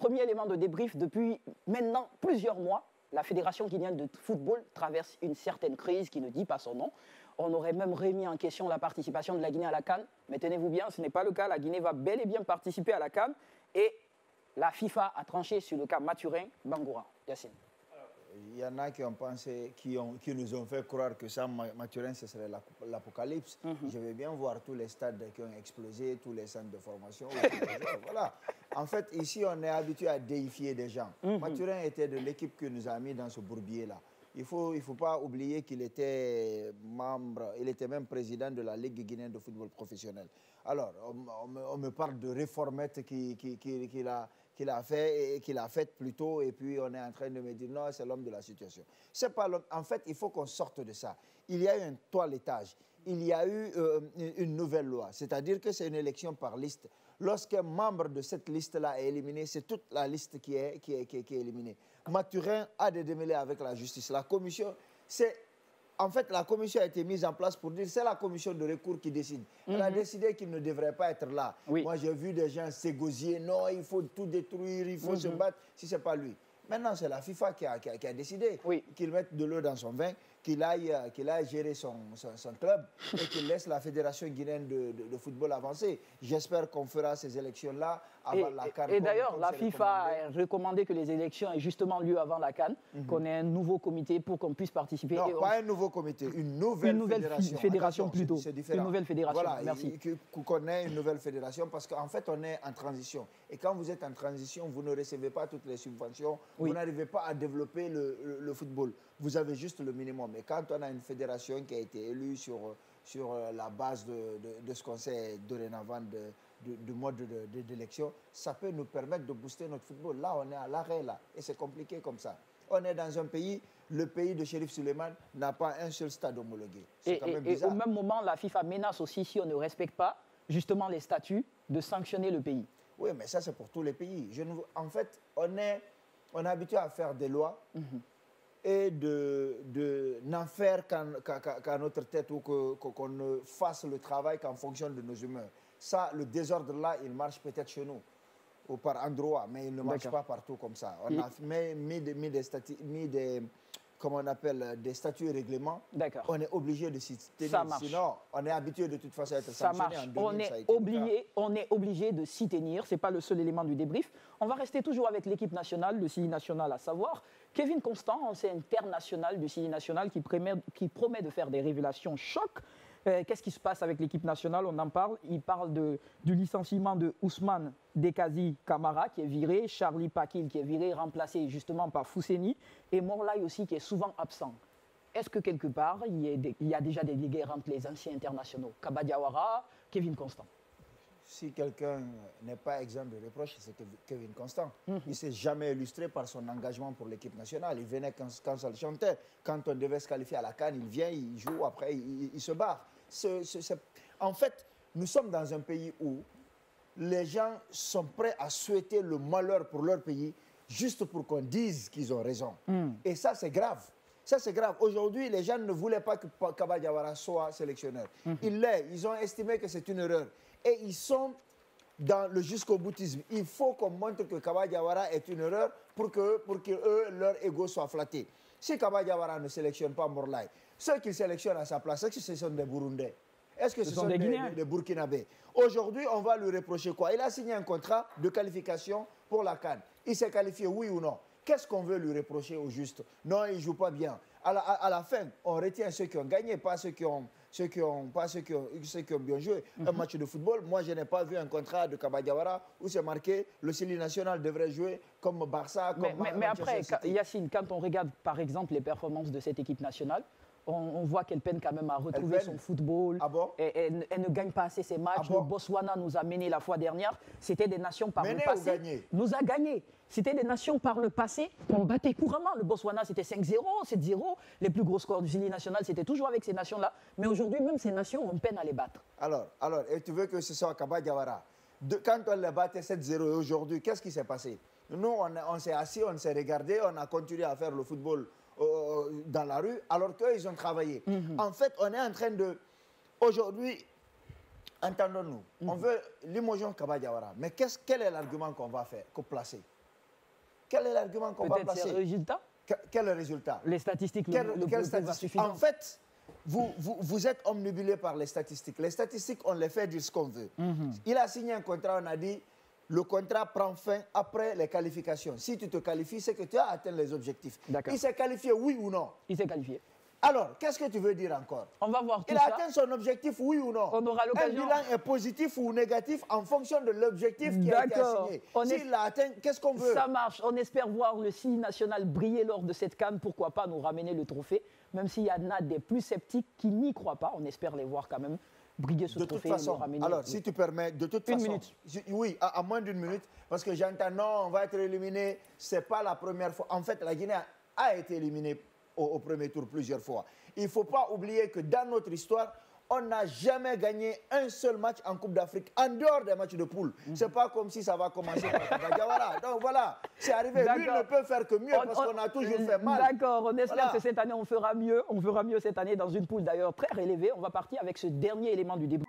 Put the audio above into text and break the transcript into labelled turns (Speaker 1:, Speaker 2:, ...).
Speaker 1: premier élément de débrief, depuis maintenant plusieurs mois, la Fédération guinéenne de football traverse une certaine crise qui ne dit pas son nom. On aurait même remis en question la participation de la Guinée à la CAN. Mais tenez-vous bien, ce n'est pas le cas. La Guinée va bel et bien participer à la CAN. Et la FIFA a tranché sur le cas Mathurin-Bangoura. Yacine.
Speaker 2: Il y en a qui ont pensé, qui nous ont fait croire que ça, Mathurin, ce serait l'apocalypse. Je vais bien voir tous les stades qui ont explosé, tous les centres de formation. Voilà. En fait, ici, on est habitué à déifier des gens. Mathurin était de l'équipe qui nous a mis dans ce bourbier-là. Il ne faut pas oublier qu'il était membre, il était même président de la Ligue guinéenne de football professionnel. Alors, on me parle de réformette qu'il a fait, et qu'il a faite plus tôt, et puis on est en train de me dire non, c'est l'homme de la situation. C'est pas l'homme. En fait, il faut qu'on sorte de ça. Il y a eu un toilettage. Il y a eu une nouvelle loi, c'est-à-dire que c'est une élection par liste. Lorsqu'un membre de cette liste-là est éliminé, c'est toute la liste qui est éliminée. Mathurin a des démêlés avec la justice. La commission, en fait, la commission a été mise en place pour dire c'est la commission de recours qui décide. Elle a décidé qu'il ne devrait pas être là. Oui. Moi, j'ai vu des gens s'égosier. Non, il faut tout détruire, il faut se battre si ce n'est pas lui. Maintenant, c'est la FIFA qui a décidé qu'il mette de l'eau dans son vin, qu'il aille gérer son club et qu'il laisse la Fédération guinéenne de football avancer. J'espère qu'on fera ces élections-là avant la CAN.
Speaker 1: Et d'ailleurs, la FIFA a recommandé que les élections aient justement lieu avant la CAN, qu'on ait un nouveau comité pour qu'on puisse participer.
Speaker 2: Non, pas un nouveau comité, une nouvelle
Speaker 1: fédération plutôt. C'est différent. Une nouvelle fédération,
Speaker 2: voilà,
Speaker 1: merci.
Speaker 2: Qu'on ait une nouvelle fédération parce qu'en fait, on est en transition. Et quand vous êtes en transition, vous ne recevez pas toutes les subventions, vous n'arrivez pas à développer le football. Vous avez juste le minimum. Mais quand on a une fédération qui a été élue sur la base de ce qu'on sait dorénavant du mode d'élection, ça peut nous permettre de booster notre football. Là, on est à l'arrêt, là, et c'est compliqué comme ça. On est dans un pays, le pays de Chérif Souleymane n'a pas un seul stade homologué. C'est quand même bizarre.
Speaker 1: Et au même moment, la FIFA menace aussi, si on ne respecte pas justement les statuts, de sanctionner le pays.
Speaker 2: Oui, mais ça, c'est pour tous les pays. En fait, on est habitué à faire des lois et n'en faire qu'à notre tête ou qu'on ne fasse le travail qu'en fonction de nos humeurs. Ça, le désordre-là, il marche peut-être chez nous ou par endroit, mais il ne marche pas partout comme ça. On a mis des statuts et règlements. On est obligé de s'y tenir.
Speaker 1: Ça marche.
Speaker 2: Sinon, on est habitué de toute façon à être sanctionné.
Speaker 1: Ça marche. On est obligé de s'y tenir. Ce n'est pas le seul élément du débrief. On va rester toujours avec l'équipe nationale, le CI national, à savoir Kevin Constant, ancien international du CI national, qui promet de faire des révélations choc. Qu'est-ce qui se passe avec l'équipe nationale? On en parle. Il parle du licenciement de Ousmane Dekazi Kamara qui est viré, Charlie Pakil qui est viré, remplacé justement par Fousseni, et Morlaï aussi qui est souvent absent. Est-ce que quelque part, il y a déjà des guerres entre les anciens internationaux, Kaba Diawara, Kevin Constant?
Speaker 2: Si quelqu'un n'est pas exempt de reproche, c'est Kevin Constant. Il ne s'est jamais illustré par son engagement pour l'équipe nationale. Il venait quand ça le chantait. Quand on devait se qualifier à la CAN, il vient, il joue, après il se barre. En fait, nous sommes dans un pays où les gens sont prêts à souhaiter le malheur pour leur pays juste pour qu'on dise qu'ils ont raison. Et ça, c'est grave. Ça, c'est grave. Aujourd'hui, les gens ne voulaient pas que Kaba Diawara soit sélectionneur. Il l'est. Ils ont estimé que c'est une erreur. Et ils sont dans le jusqu'au boutisme. Il faut qu'on montre que Kaba Diawara est une erreur pour que leur ego soit flatté. Si Kaba Diawara ne sélectionne pas Morlaï, ceux qui sélectionnent à sa place, est-ce que ce sont des Burundais? Est-ce que ce sont des Burkinabés? Aujourd'hui, on va lui reprocher quoi? Il a signé un contrat de qualification pour la CAN. Il s'est qualifié, oui ou non? Qu'est-ce qu'on veut lui reprocher au juste? Non, il ne joue pas bien. À la fin, on retient ceux qui ont gagné, pas ceux qui ont bien joué. Un match de football, moi, je n'ai pas vu un contrat de Kaba Diawara où c'est marqué le CI national devrait jouer comme Barça, comme
Speaker 1: mais après, Yacine, quand on regarde par exemple les performances de cette équipe nationale, on voit qu'elle peine quand même à retrouver son football.
Speaker 2: Ah bon?
Speaker 1: Elle ne gagne pas assez ses matchs. Le Botswana nous a mené la fois dernière. C'était des nations par le passé. Nous a gagné. C'était des nations par le passé qu'on battait couramment. Le Botswana, c'était 5-0, 7-0. Les plus gros scores du CI national, c'était toujours avec ces nations-là. Mais aujourd'hui, même ces nations, on peine à les battre.
Speaker 2: Alors, et tu veux que ce soit Kaba Diawara? Quand on les battait 7-0 et aujourd'hui, qu'est-ce qui s'est passé? Nous, on s'est assis, on s'est regardé, on a continué à faire le football dans la rue, alors qu'eux, ils ont travaillé. En fait, on est en train de... Aujourd'hui, entendons-nous, on veut limogeon Kaba Diawara, mais quel est l'argument qu'on va placer? quel est l'argument qu'on va
Speaker 1: Peut-être c'est
Speaker 2: placer?
Speaker 1: le résultat.
Speaker 2: Quel résultat?
Speaker 1: Les statistiques,
Speaker 2: Quelles statistiques? En fait, vous êtes omnibulé par les statistiques. Les statistiques, on les fait dire ce qu'on veut. Il a signé un contrat, on a dit, le contrat prend fin après les qualifications. Si tu te qualifies, c'est que tu as atteint les objectifs. Il s'est qualifié, oui ou non?
Speaker 1: Il s'est qualifié.
Speaker 2: Alors, qu'est-ce que tu veux dire encore?
Speaker 1: On va voir tout
Speaker 2: ça. Il a atteint son objectif, oui ou non?
Speaker 1: On aura l'occasion.
Speaker 2: Un bilan est positif ou négatif en fonction de l'objectif qui a été assigné. S'il l'a atteint, qu'est-ce qu'on veut?
Speaker 1: Ça marche. On espère voir le CI national briller lors de cette CAN. Pourquoi pas nous ramener le trophée? Même s'il y en a des plus sceptiques qui n'y croient pas, on espère les voir quand même briller ce trophée.
Speaker 2: De toute façon, alors, si tu permets, de toute façon... Oui, à moins d'une minute, parce que j'entends, non, on va être éliminé. Ce n'est pas la première fois. En fait, la Guinée a été éliminée au premier tour plusieurs fois. Il ne faut pas oublier que dans notre histoire, on n'a jamais gagné un seul match en Coupe d'Afrique, en dehors des matchs de poule. Ce n'est pas comme si ça va commencer par Diawara. Donc voilà, c'est arrivé. Lui ne peut faire que mieux parce qu'on a toujours fait mal.
Speaker 1: D'accord, on espère que cette année, on fera mieux. On fera mieux cette année dans une poule d'ailleurs très relevée. On va partir avec ce dernier élément du débat.